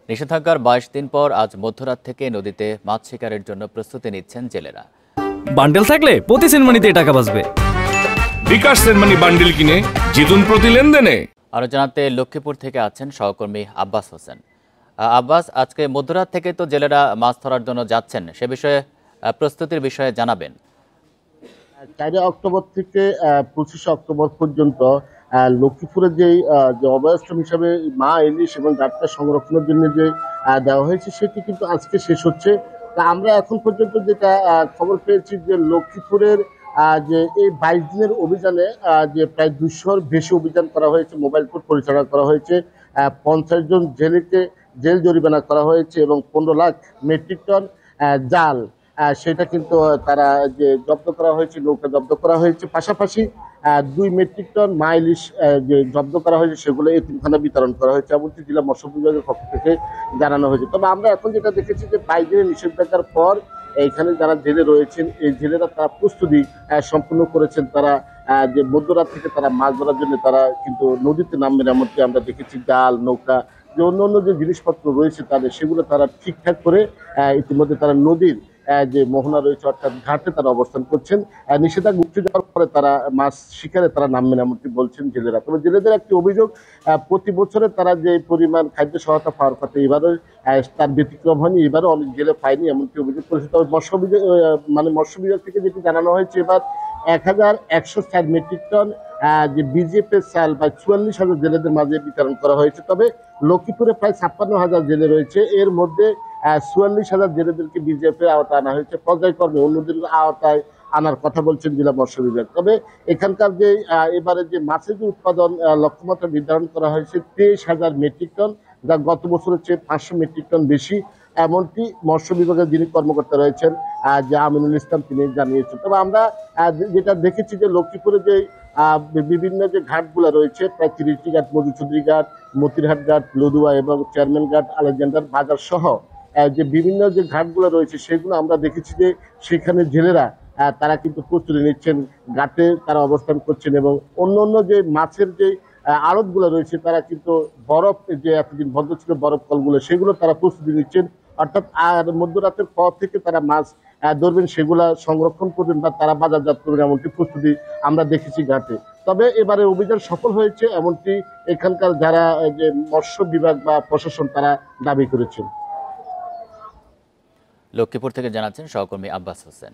নিষেধাজ্ঞার 22 দিন পর আজ মধ্যরাত থেকে নদীতে মাছ শিকারের জন্য প্রস্তুতি নিচ্ছেন জেলেরা। বান্ডেল থাকলে প্রতি সেনমানিতে টাকা বাঁচবে। বিকাশ সেনমানি বান্ডেল কিনে জিতুন প্রতি লেনদেনে। আরো জানাতে লক্ষ্মীপুর থেকে আছেন সহকর্মী আব্বাস হোসেন। আব্বাস, আজকে মধ্যরাত থেকে তো জেলেরা মাছ ধরার জন্য যাচ্ছেন, সে বিষয়ে প্রস্তুতির বিষয়ে জানাবেন। 4 অক্টোবর থেকে 25 অক্টোবর পর্যন্ত লক্ষ্মীপুরে যে অভয়াশ্রম হিসাবে মা ইলিশ এবং গাটকা সংরক্ষণের জন্য যে দেওয়া হয়েছে সেটি কিন্তু আজকে শেষ হচ্ছে। তা আমরা এখন পর্যন্ত যেটা খবর পেয়েছি যে লক্ষ্মীপুরের যে এই 22 দিনের অভিযানে যে প্রায় 200-র বেশি অভিযান করা হয়েছে, মোবাইল কোর্ট পরিচালনা করা হয়েছে, 50 জন জেলেকে জেল জরিমানা করা হয়েছে এবং 15 লাখ মেট্রিক টন জাল সেটা কিন্তু তারা যে জব্দ করা হয়েছে, নৌকা জব্দ করা হয়েছে। পাশাপাশি 2 মেট্রিক টন মা ইলিশ যে জব্দ করা হয়েছে সেগুলো এতিমখানা বিতরণ করা হয়েছে, এমনকি জেলা মৎস্য বিভাগের পক্ষ থেকে জানানো হয়েছে। তবে আমরা এখন যেটা দেখেছি যে 22 দিনের নিষেধাজ্ঞার পর এইখানে যারা জেলে রয়েছেন এই জেলেরা তারা প্রস্তুতি সম্পূর্ণ করেছেন। তারা যে মধ্যরাত থেকে তারা মাছ ধরার জন্য তারা কিন্তু নদীতে নামবেন, এমনকি আমরা দেখেছি জাল, নৌকা, যে অন্য যে জিনিসপত্র রয়েছে তাদের সেগুলো তারা ঠিকঠাক করে ইতিমধ্যে তারা নদীর যে মোহনা রয়েছে অর্থাৎ ঘাটে তারা অবস্থান করছেন। নিষেধাজ্ঞা উঠে যাওয়ার পরে তারা মাছ শিকারে তারা নামবেন এমনটি বলছেন জেলেরা। তবে জেলেদের একটি অভিযোগ, প্রতি বছরে তারা যে পরিমাণ খাদ্য সহায়তা পাওয়ার কথা এবারও তার ব্যতিক্রম হয়নি, এবারও অনেক জেলে পায়নি এমনটি অভিযোগ করেছে। তবে মৎস্য বিভাগ থেকে যেটি জানানো হয়েছে এবার 1104 মেট্রিক টন যে বিজেপি চাল বা 44,000 জেলেদের মাঝে বিতরণ করা হয়েছে। তবে লক্ষ্মীপুরে প্রায় 56,000 জেলে রয়েছে, এর মধ্যে 44,000 জেলেদেরকে বিজেপির আওতায় আনা হয়েছে, পর্যায়ক্রমে অন্যদের আওতায় আনার কথা বলছেন জেলা মৎস্য বিভাগ। তবে এখানকার যে এবারে যে মাছের যে উৎপাদন লক্ষ্যমাত্রা নির্ধারণ করা হয়েছে 23,000 মেট্রিক টন, যা গত বছরের চেয়ে 500 মেট্রিক টন বেশি, এমনকি মৎস্য বিভাগের যিনি কর্মকর্তা রয়েছেন যে আমিনুল ইসলাম তিনি জানিয়েছেন। তবে আমরা যেটা দেখেছি যে লক্ষ্মীপুরে যে বিভিন্ন যে ঘাটগুলো রয়েছে প্রায় 30টি ঘাট, মধুচৌধুরী ঘাট, মতিরহাট ঘাট, লদুয়া এবং চেয়ারম্যান ঘাট, আলেকজান্ডার বাজার সহ যে বিভিন্ন যে ঘাটগুলো রয়েছে সেগুলো আমরা দেখেছি যে সেখানে জেলেরা তারা কিন্তু প্রস্তুতি নিচ্ছেন, ঘাটে তারা অবস্থান করছেন এবং অন্য যে মাছের যে আড়তগুলো রয়েছে তারা কিন্তু বরফ যে এতদিন বন্ধ ছিল বরফ কলগুলো সেগুলো তারা প্রস্তুতি নিচ্ছেন। অর্থাৎ আর মধ্যরাতের পর থেকে তারা মাছ ধরবেন, সেগুলা সংরক্ষণ করবেন বা তারা বাজারজাত করবেন এমনটি প্রস্তুতি আমরা দেখেছি ঘাটে। তবে এবারে অভিযান সফল হয়েছে এমনটি এখানকার যারা যে মৎস্য বিভাগ বা প্রশাসন তারা দাবি করেছেন। লক্ষ্মীপুর থেকে জানাচ্ছেন সহকর্মী আব্বাস হোসেন।